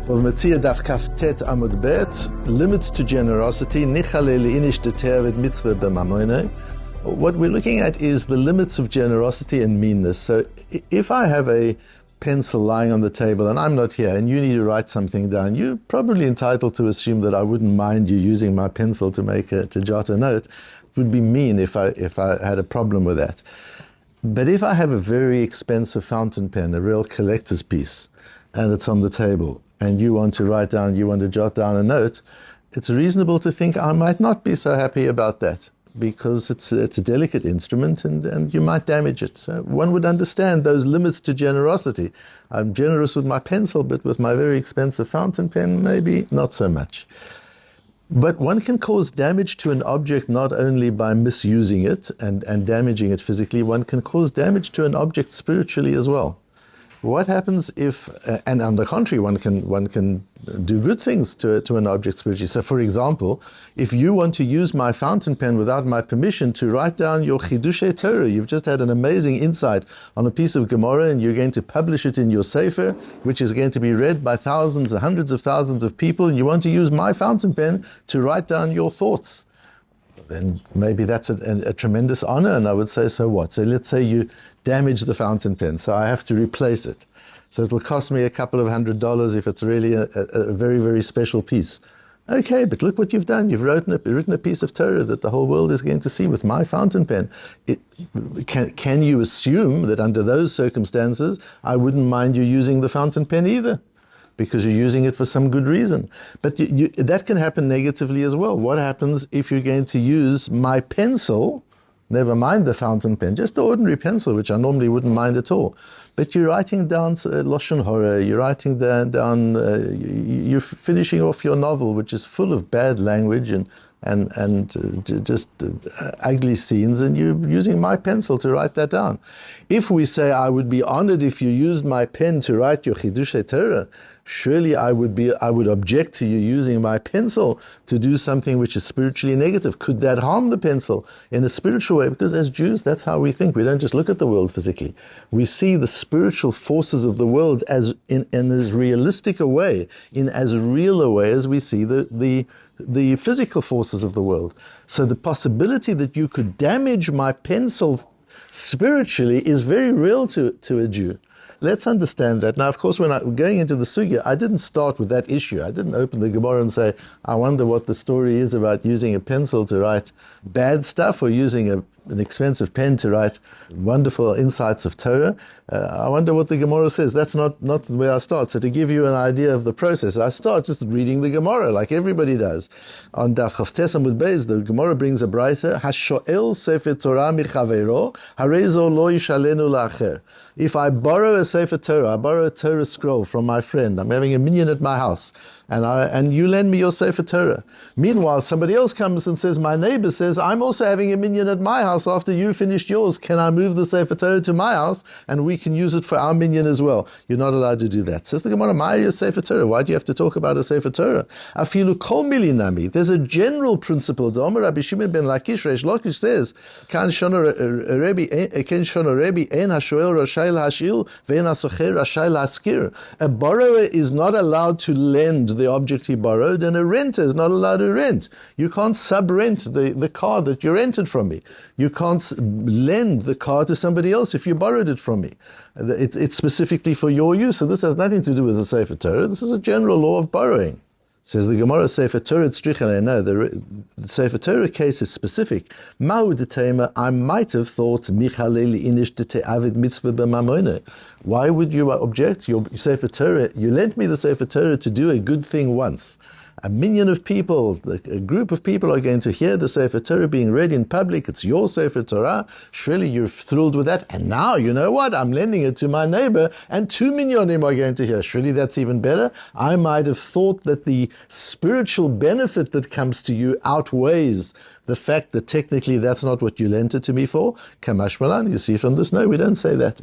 Bava Metzia Daf Tet Amud Bet, limits to generosity, ניחה לאיניש דתיעבד מצווה בממוניה. What we're looking at is the limits of generosity and meanness. So if I have a pencil lying on the table and I'm not here and you need to write something down, you're probably entitled to assume that I wouldn't mind you using my pencil to jot a note. It would be mean if I had a problem with that. But if I have a very expensive fountain pen, a real collector's piece, and it's on the table, and you want to jot down a note, it's reasonable to think I might not be so happy about that, because it's a delicate instrument and you might damage it. So one would understand those limits to generosity. I'm generous with my pencil, but with my very expensive fountain pen, maybe not so much. But one can cause damage to an object not only by misusing it and damaging it physically, one can cause damage to an object spiritually as well. What happens if, and on the contrary, one can do good things to an object spiritually. So for example, if you want to use my fountain pen without my permission to write down your Chidushei Torah, you've just had an amazing insight on a piece of Gemara and you're going to publish it in your Sefer, which is going to be read by thousands, hundreds of thousands of people, and you want to use my fountain pen to write down your thoughts, then maybe that's a tremendous honor, and I would say, so what? So let's say you damage the fountain pen, so I have to replace it. So it'll cost me a couple of $100 if it's really a very, very special piece. Okay, but look what you've done. You've written a piece of Torah that the whole world is going to see with my fountain pen. Can you assume that under those circumstances, I wouldn't mind you using the fountain pen either? Because you're using it for some good reason. But that can happen negatively as well. What happens if you're going to use my pencil, never mind the fountain pen, just the ordinary pencil, which I normally wouldn't mind at all. But you're writing down Lashon Hora, you're writing down you're finishing off your novel, which is full of bad language and just ugly scenes, and you're using my pencil to write that down. If we say, I would be honored if you used my pen to write your Chidushei Torah, surely I would object to you using my pencil to do something which is spiritually negative. Could that harm the pencil in a spiritual way? Because as Jews, that's how we think. We don't just look at the world physically. We see the spiritual forces of the world in as realistic a way, in as real a way as we see the physical forces of the world. So the possibility that you could damage my pencil spiritually is very real to a Jew. Let's understand that. Now, of course, when I'm going into the sugya, I didn't start with that issue. I didn't open the Gemara and say, I wonder what the story is about using a pencil to write bad stuff or using an expensive pen to write wonderful insights of Torah. I wonder what the Gemara says. That's not where I start. So to give you an idea of the process, I start just reading the Gemara like everybody does. On Daf Amud Beis, the Gemara brings a braita, Hasho'el Sefer Torah michaveiro, harezo lo yishalenu la'acher. If I borrow a Sefer Torah, I borrow a Torah scroll from my friend, I'm having a minyan at my house, and you lend me your Sefer Torah. Meanwhile, somebody else comes and says, my neighbor says, I'm also having a minyan at my house after you finished yours. Can I move the Sefer Torah to my house and we can use it for our minyan as well? You're not allowed to do that. Says the Gemara, Ma'ir Sefer Torah. Why do you have to talk about a Sefer Torah? Afilu kol milinami. There's a general principle. The Omer Rabbi Shimon ben Lakish, Reish Lakish says, Kan shono Rebbe en hashoel rashai la'ashil ve'en hasocher rashai la'askir. A borrower is not allowed to lend the object he borrowed, and a renter is not allowed to rent. You can't sub-rent the car that you rented from me. You can't lend the car to somebody else if you borrowed it from me. It's specifically for your use, so this has nothing to do with the Sefer Torah. This is a general law of borrowing. Says the Gemara, Sefer Torah tzricha. No, the Sefer Torah case is specific. Ma'u detema, I might have thought, ניחה לאיניש דתיעבד מצווה בממוניה. Why would you object? Your Sefer Torah, you lent me the Sefer Torah to do a good thing once. A minyan of people, a group of people are going to hear the Sefer Torah being read in public. It's your Sefer Torah. Surely you're thrilled with that. And now, you know what? I'm lending it to my neighbor and 2 minyanim are going to hear. Surely that's even better. I might have thought that the spiritual benefit that comes to you outweighs the fact that technically that's not what you lent it to me for. Kamash malan, you see from this, no, we don't say that.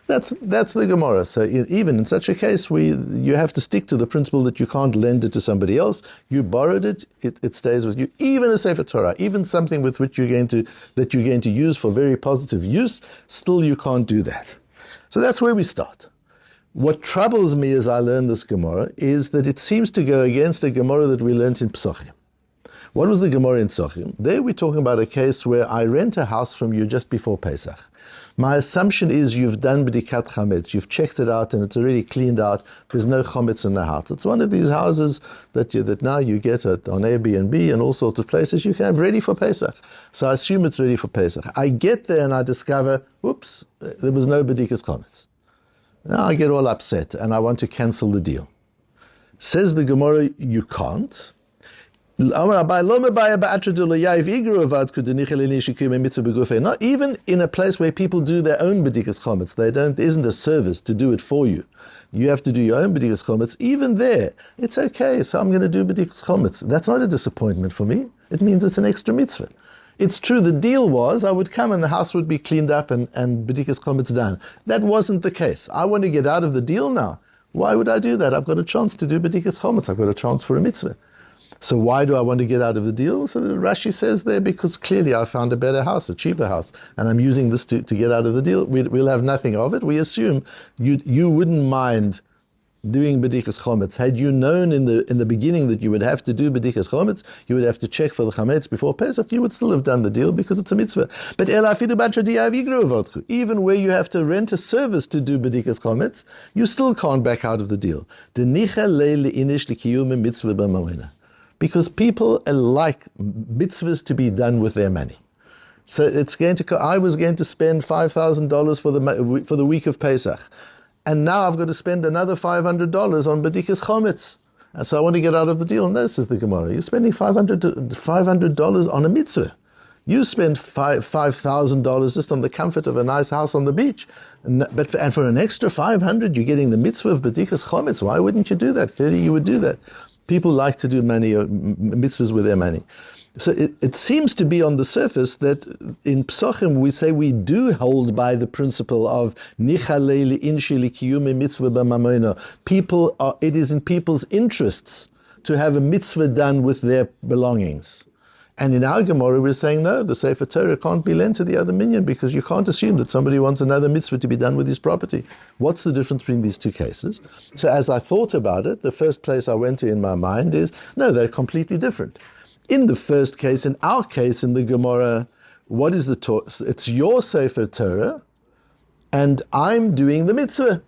That's the Gemara. So even in such a case, you have to stick to the principle that you can't lend it to somebody else. You borrowed it, it stays with you. Even a Sefer Torah, even something with which you're going to use for very positive use, still you can't do that. So that's where we start. What troubles me as I learn this Gemara is that it seems to go against a Gemara that we learned in Pesachim. What was the Gemara in Pesachim? There we're talking about a case where I rent a house from you just before Pesach. My assumption is you've done b'dikat chametz, you've checked it out and it's already cleaned out, there's no chametz in the house. It's one of these houses that now you get on Airbnb and all sorts of places you can have ready for Pesach. So I assume it's ready for Pesach. I get there and I discover, whoops, there was no b'dikas chametz. Now I get all upset and I want to cancel the deal. Says the Gemara, you can't. Not even in a place where people do their own b'dikas chometz. There isn't a service to do it for you. You have to do your own b'dikas chometz. Even there, it's okay. So I'm going to do b'dikas chometz. That's not a disappointment for me. It means it's an extra mitzvah. It's true, the deal was I would come and the house would be cleaned up and b'dikas chometz done. That wasn't the case. I want to get out of the deal now. Why would I do that? I've got a chance to do b'dikas chometz. I've got a chance for a mitzvah. So why do I want to get out of the deal? So Rashi says there, because clearly I found a better house, a cheaper house, and I'm using this to get out of the deal. We'll have nothing of it. We assume you wouldn't mind doing b'dikas chometz. Had you known in the beginning that you would have to do b'dikas chometz, you would have to check for the chametz before Pesach, you would still have done the deal because it's a mitzvah. But even where you have to rent a service to do b'dikas chometz, you still can't back out of the deal. ניחה לאיניש לקיים מצווה בממוניה. Because people like mitzvahs to be done with their money. So I was going to spend $5,000 for the week of Pesach. And now I've got to spend another $500 on b'dikas chometz. And so I want to get out of the deal. And this is the Gemara. You're spending $500 on a mitzvah. You spend $5,000 just on the comfort of a nice house on the beach. And for an extra $500, you're getting the mitzvah of b'dikas chometz. Why wouldn't you do that? Clearly you would do that. People like to do money or mitzvahs with their money. So it seems to be on the surface that in Pesachim we say we do hold by the principle of ניחה לאיניש לקיים מצווה בממוניה. It is in people's interests to have a mitzvah done with their belongings. And in our Gemara we're saying no, the Sefer Torah can't be lent to the other minyan because you can't assume that somebody wants another mitzvah to be done with his property. What's the difference between these two cases? So as I thought about it, the first place I went to in my mind is, no, they're completely different. In the first case, in our case in the Gemara, what is the Torah? It's your Sefer Torah and I'm doing the mitzvah.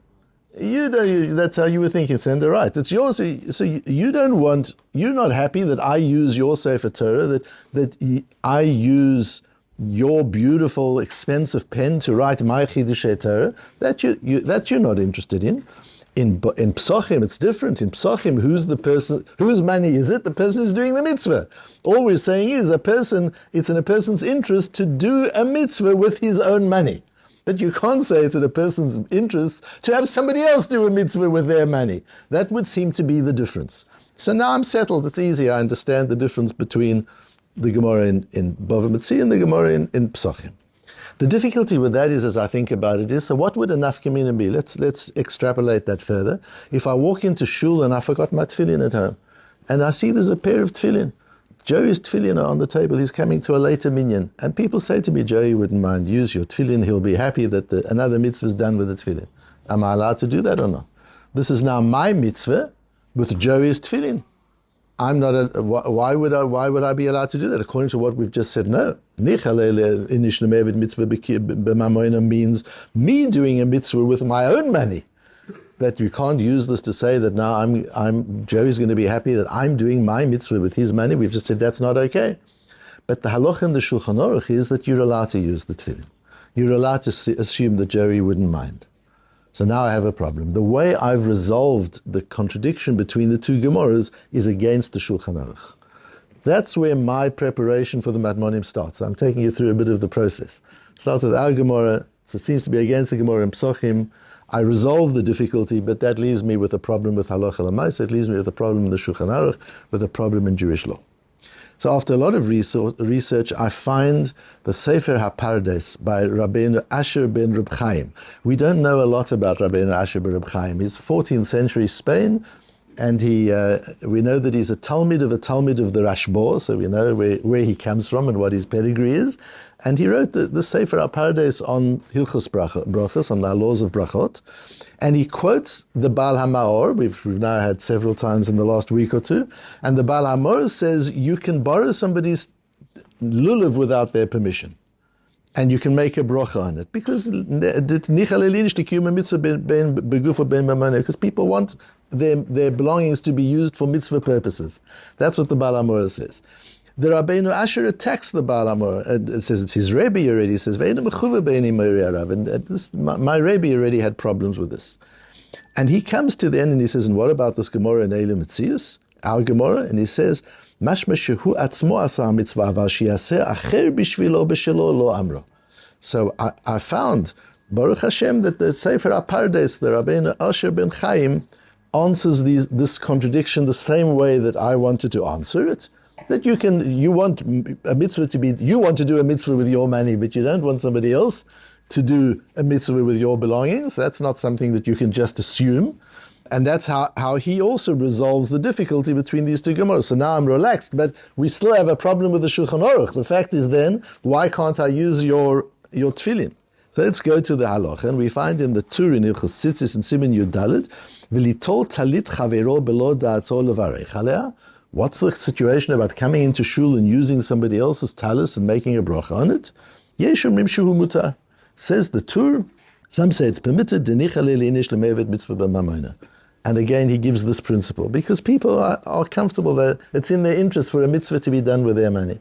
That's how you were thinking, Sender, right? It's yours. So you're not happy that I use your Sefer Torah, that I use your beautiful, expensive pen to write my Chidushei Torah. That you're not interested in. In Pesachim, it's different. In Pesachim, who's the person? Whose money is it? The person who's doing the mitzvah. All we're saying is it's in a person's interest to do a mitzvah with his own money. But you can't say it's in a person's interest to have somebody else do a mitzvah with their money. That would seem to be the difference. So now I'm settled. It's easy. I understand the difference between the Gemara in Bava Metzia and the Gemara in Pesachim. The difficulty with that is, as I think about it, is, so what would a nafka mina be? Let's extrapolate that further. If I walk into shul and I forgot my tefillin at home, and I see there's a pair of tefillin, Joey's tefillin are on the table, he's coming to a later minyan. And people say to me, Joey wouldn't mind, use your tefillin, he'll be happy that another mitzvah is done with the tefillin. Am I allowed to do that or not? This is now my mitzvah with Joey's tefillin. Why would I be allowed to do that? According to what we've just said, no. ניחה לאיניש למעבד מצווה בממוניה means me doing a mitzvah with my own money. But you can't use this to say that now Joey's going to be happy that I'm doing my mitzvah with his money. We've just said that's not okay. But the halacha in the Shulchan Aruch is that you're allowed to use the tefillin. You're allowed to assume that Joey wouldn't mind. So now I have a problem. The way I've resolved the contradiction between the two Gemaras is against the Shulchan Aruch. That's where my preparation for the Matmonim starts. I'm taking you through a bit of the process. It starts with our Gemara, so it seems to be against the Gemara in Pesachim. I resolve the difficulty, but that leaves me with a problem with halacha l'maisa. It leaves me with a problem in the Shulchan Aruch, with a problem in Jewish law. So after a lot of research, I find the Sefer HaPardes by Rabbeinu Asher ben Reb Chaim. We don't know a lot about Rabbeinu Asher ben Reb Chaim. He's 14th century Spain, and we know that he's a talmid of the Rashba, so we know where he comes from and what his pedigree is. And he wrote the Sefer HaPardes on Hilchos Brachos, on the laws of Brachot. And he quotes the Baal HaMaor, we've now had several times in the last week or two. And the Baal HaMaor says you can borrow somebody's lulav without their permission. And you can make a bracha on it. Because ניחה לאיניש לקיום המצווה בגוף ובין בממוניה. Because people want their belongings to be used for mitzvah purposes. That's what the Baal HaMaor says. The Rabbeinu Asher attacks the Baal HaMaor. It says it's his Rebbe already. He says, and my Rebbe already had problems with this. And he comes to the end and he says, and what about this Gemara in Eile Metzius, our Gemara? And he says, Mashma shehu atzmo asa mitzvah aval sheyaseh acher bishvilo b'shelo lo amro. So I found, Baruch Hashem, that the Sefer HaPardes, the Rabbeinu Asher ben Chaim, answers this contradiction the same way that I wanted to answer it. That you want a mitzvah to be, you want to do a mitzvah with your money, but you don't want somebody else to do a mitzvah with your belongings. That's not something that you can just assume. And that's how he also resolves the difficulty between these two Gemaras. So now I'm relaxed, but we still have a problem with the Shulchan Aruch. The fact is then, why can't I use your tefillin? So let's go to the halacha, and we find in the Tur in Ilchos Tzitzis and Siman Yud Daled, v'litol talit chavero belo da'ato levarech alea. What's the situation about coming into shul and using somebody else's talis and making a bracha on it? Yesh omrim shehu mutar. Says the Tur, some say it's permitted, ניחה לאיניש למעבד מצווה בממוניה. And again, he gives this principle, because people are comfortable that it's in their interest for a mitzvah to be done with their money.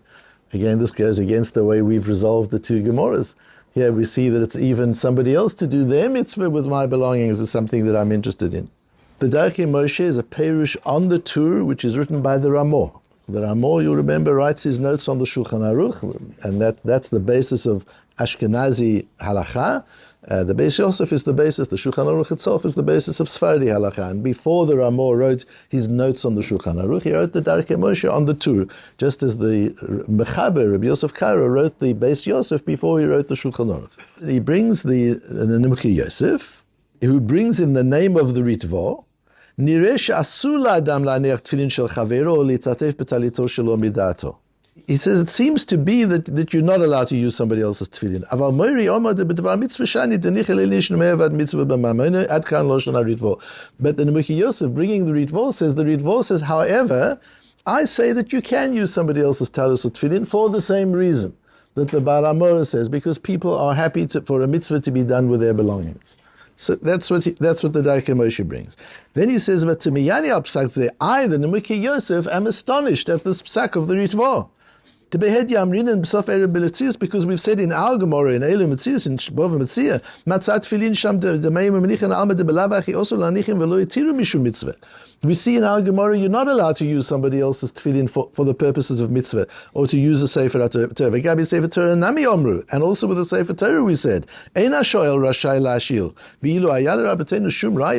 Again, this goes against the way we've resolved the two Gemaras. Here we see that it's even somebody else to do their mitzvah with my belongings is something that I'm interested in. The Darkei Moshe is a perush on the Tur, which is written by the Ramah. The Ramah, you remember, writes his notes on the Shulchan Aruch, and that's the basis of Ashkenazi halacha. The Beis Yosef is the basis, the Shulchan Aruch itself is the basis of Sfardi halacha. And before the Ramah wrote his notes on the Shulchan Aruch, he wrote the Darkei Moshe on the Tur, just as the Mechaber, Rabbi Yosef Karo, wrote the Beis Yosef before he wrote the Shulchan Aruch. He brings the Nimchi Yosef, who brings in the name of the Ritva, he says it seems to be that you're not allowed to use somebody else's tefillin. But the Nimchi Yosef, bringing the Ritva, says, however, I say that you can use somebody else's talis or tefillin for the same reason that the Baal HaMaor says, because people are happy for a mitzvah to be done with their belongings. So that's what the Darkei Moshe brings. Then he says, I, the Nimchi Yosef, am astonished at this psak of the Ritva. Because we've said in our Gemara, in Eile Metzius, in Bava Metzia, we see in our Gemara you're not allowed to use somebody else's tefillin for the purposes of mitzvah, or to use a Sefer Torah. And also with the Sefer Torah we said, if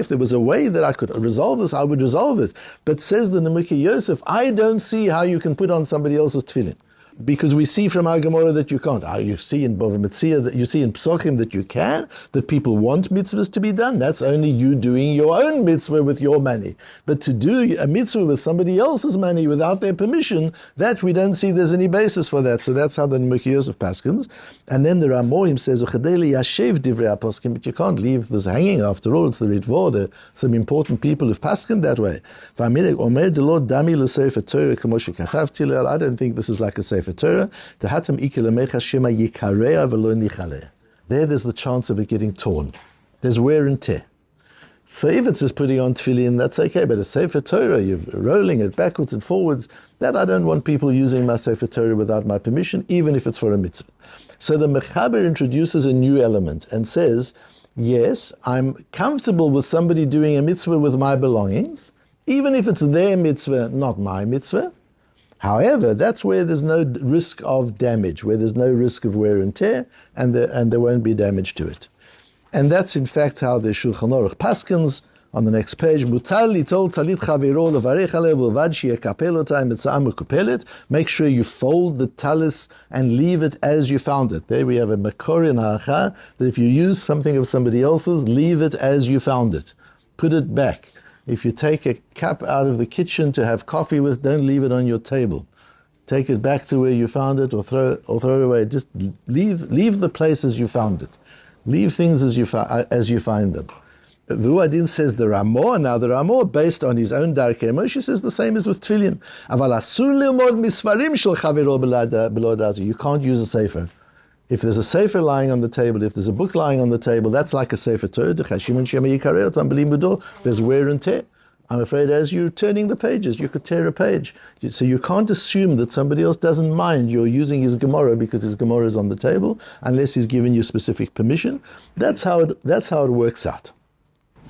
there was a way that I could resolve this, I would resolve it. But says the Nimchi Yosef, I don't see how you can put on somebody else's tefillin. Because we see from our Gemara that you can't. You see in Bava Metzia, that you see in Psochim that you can, that people want mitzvahs to be done. That's only you doing your own mitzvah with your money. But to do a mitzvah with somebody else's money without their permission, that we don't see there's any basis for that. So that's how the Nimchi Yosef paskins. And then the Ramoim says, but you can't leave this hanging after all. It's the Ritva. There are some important people who've paskined that way. I don't think this is like a Sefer Torah. There's the chance of it getting torn. There's wear and tear. So if it's just putting on tefillin, that's okay. But a Sefer Torah, you're rolling it backwards and forwards, that I don't want people using my Sefer Torah without my permission, even if it's for a mitzvah. So the Mechaber introduces a new element and says, yes, I'm comfortable with somebody doing a mitzvah with my belongings, even if it's their mitzvah, not my mitzvah. However, that's where there's no risk of damage, where there's no risk of wear and tear, and there won't be damage to it. And that's in fact how the Shulchan Aruch paskins on the next page. Make sure you fold the talis and leave it as you found it. There we have a makor in halacha that if you use something of somebody else's, leave it as you found it. Put it back. If you take a cup out of the kitchen to have coffee with, don't leave it on your table. take it back to where you found it, or throw it away. Just leave the place as you found it. Leave things as you find them. Vuadin says the Ramah. Now the Ramah, based on his own Darkei Moshe, says the same as with tefillin. You can't use a sefer. If there's a sefer lying on the table, if there's a book lying on the table, that's like a sefer Torah. There's wear and tear. I'm afraid as you're turning the pages, you could tear a page. So you can't assume that somebody else doesn't mind you're using his Gemara because his Gemara is on the table, unless he's given you specific permission. That's how it works out.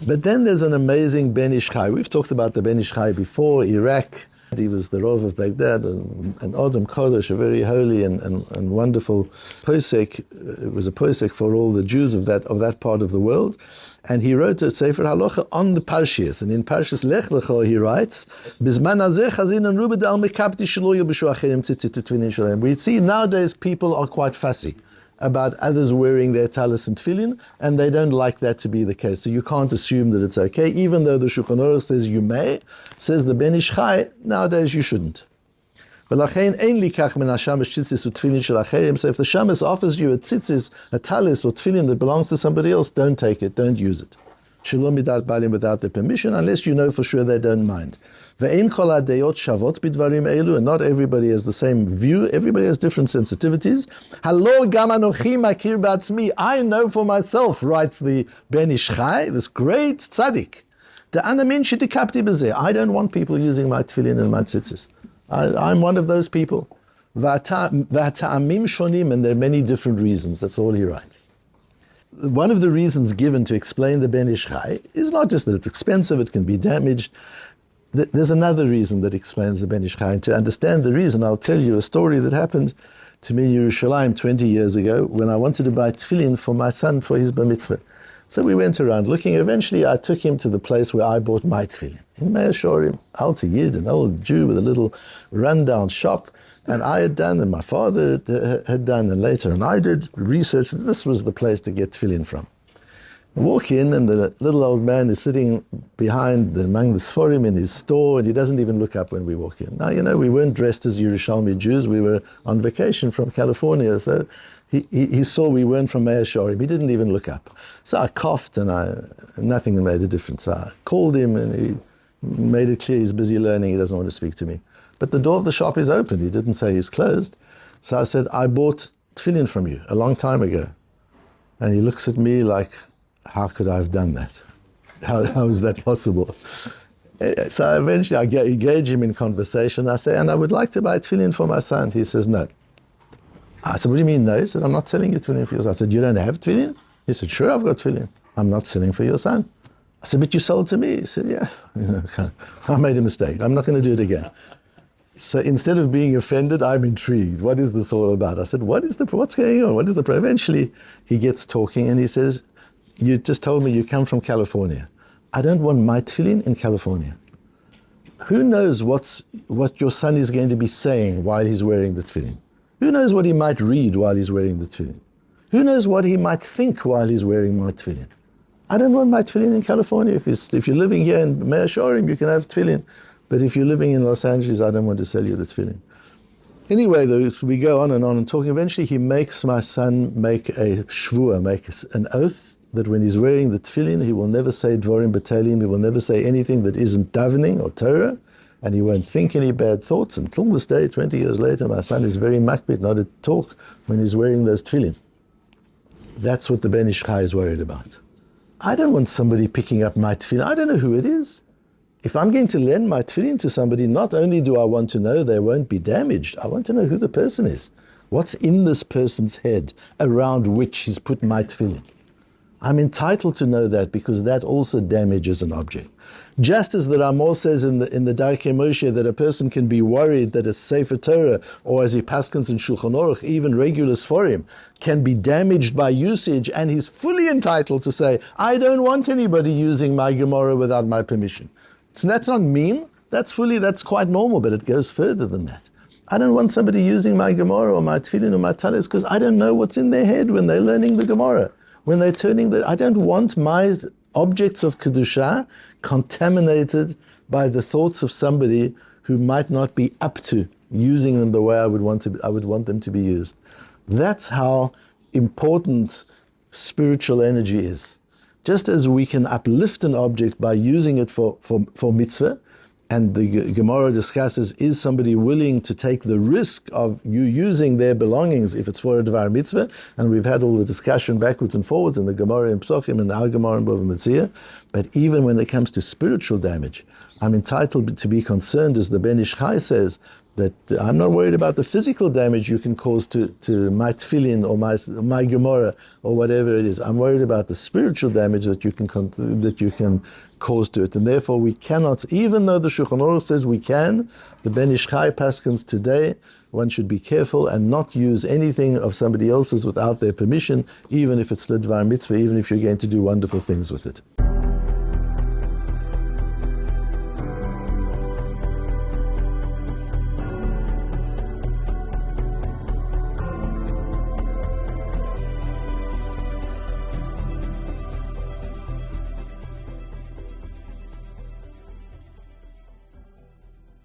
But then there's an amazing Ben Ish Chai. We've talked about the Ben Ish Chai before, Iraq. He was the Rav of Baghdad, an Adam Kodesh, a very holy and wonderful posek. It was a posek for all the Jews of that part of the world. And he wrote a Sefer Halacha on the Parshias. And in Parshas Lech Lecha he writes, Bizman hazeh chazin and rubed al mekapti shelo yilbeshu acherim tzitzit tvinin shalem. We see nowadays people are quite fussy about others wearing their talis and tefillin, and they don't like that to be the case. So you can't assume that it's okay, even though the Shulchan Aruch says you may, says the Ben Ish Chai, nowadays you shouldn't. So if the shamus offers you a tzitzis, a talis or tefillin that belongs to somebody else, don't take it, don't use it. Shalom midat balim, without their permission, unless you know for sure they don't mind. And not everybody has the same view. Everybody has different sensitivities. I know for myself, writes the Ben Ish Chai, this great tzaddik. I don't want people using my tefillin and my tzitzis. I'm one of those people. And there are many different reasons. That's all he writes. One of the reasons given to explain the Ben Ish Chai is not just that it's expensive, it can be damaged. There's another reason that explains the Ben Ish Chai. And to understand the reason, I'll tell you a story that happened to me in Yerushalayim 20 years ago when I wanted to buy tefillin for my son for his bar mitzvah. So we went around looking. Eventually I took him to the place where I bought my tefillin. In Meir Shorim, Alter Yid, an old Jew with a little rundown shop. And I had done, and my father had done, and later, and I did research. This was the place to get tefillin from. I walk in, and the little old man is sitting behind among the Sforim in his store, and he doesn't even look up when we walk in. Now, we weren't dressed as Yerushalmi Jews. We were on vacation from California, so he saw we weren't from Meir Shorim. He didn't even look up. So I coughed, and nothing made a difference. I called him, and he made it clear he's busy learning. He doesn't want to speak to me. But the door of the shop is open. He didn't say he's closed. So I said, I bought tefillin from you a long time ago. And he looks at me like, how could I have done that? How is that possible? So eventually I engage him in conversation. I say, and I would like to buy tefillin for my son. He says, no. I said, what do you mean no? He said, I'm not selling you tefillin for your son. I said, you don't have tefillin? He said, sure, I've got tefillin. I'm not selling for your son. I said, but you sold to me. He said, yeah. I made a mistake. I'm not going to do it again. So instead of being offended, I'm intrigued. What is this all about? I said, what's going on? What is the problem? Eventually he gets talking and he says, you just told me you come from California. I don't want my tefillin in California. Who knows what your son is going to be saying while he's wearing the tefillin? Who knows what he might read while he's wearing the tefillin? Who knows what he might think while he's wearing my tefillin? I don't want my tefillin in California. If you're living here in Meir Shorim, you can have tefillin. But if you're living in Los Angeles, I don't want to sell you the tefillin. Anyway, though, we go on and talking. Eventually, he makes my son make a shvuah, make an oath, that when he's wearing the tefillin, he will never say dvorim b'talim, he will never say anything that isn't davening or Torah, and he won't think any bad thoughts. Until this day, 20 years later, my son is very makbid not to talk when he's wearing those tefillin. That's what the Ben Ish Chai is worried about. I don't want somebody picking up my tefillin. I don't know who it is. If I'm going to lend my tefillin to somebody, not only do I want to know they won't be damaged, I want to know who the person is. What's in this person's head around which he's put my tefillin? I'm entitled to know that because that also damages an object. Just as the Ramah says in the Darkei Moshe that a person can be worried that a Sefer Torah, or as he paskins in Shulchan Aruch, even regular Sforim, can be damaged by usage, and he's fully entitled to say, I don't want anybody using my Gemara without my permission. So that's not mean, that's quite normal, but it goes further than that. I don't want somebody using my Gemara or my tefillin or my talis because I don't know what's in their head when they're learning the Gemara. When they're I don't want my objects of Kedusha contaminated by the thoughts of somebody who might not be up to using them the way I would want them to be used. That's how important spiritual energy is. Just as we can uplift an object by using it for mitzvah, and the Gemara discusses, is somebody willing to take the risk of you using their belongings if it's for a Dvar mitzvah? And we've had all the discussion backwards and forwards in the Gemara in Psochim and our Gemara in Bava Metzia. But even when it comes to spiritual damage, I'm entitled to be concerned, as the Ben Ish Chai says, that I'm not worried about the physical damage you can cause to my tefillin or my Gemara or whatever it is. I'm worried about the spiritual damage that you can cause to it. And therefore we cannot, even though the Shulchan Aruch says we can, the Ben Ish Chai paskins today, one should be careful and not use anything of somebody else's without their permission, even if it's l'dvar mitzvah, even if you're going to do wonderful things with it.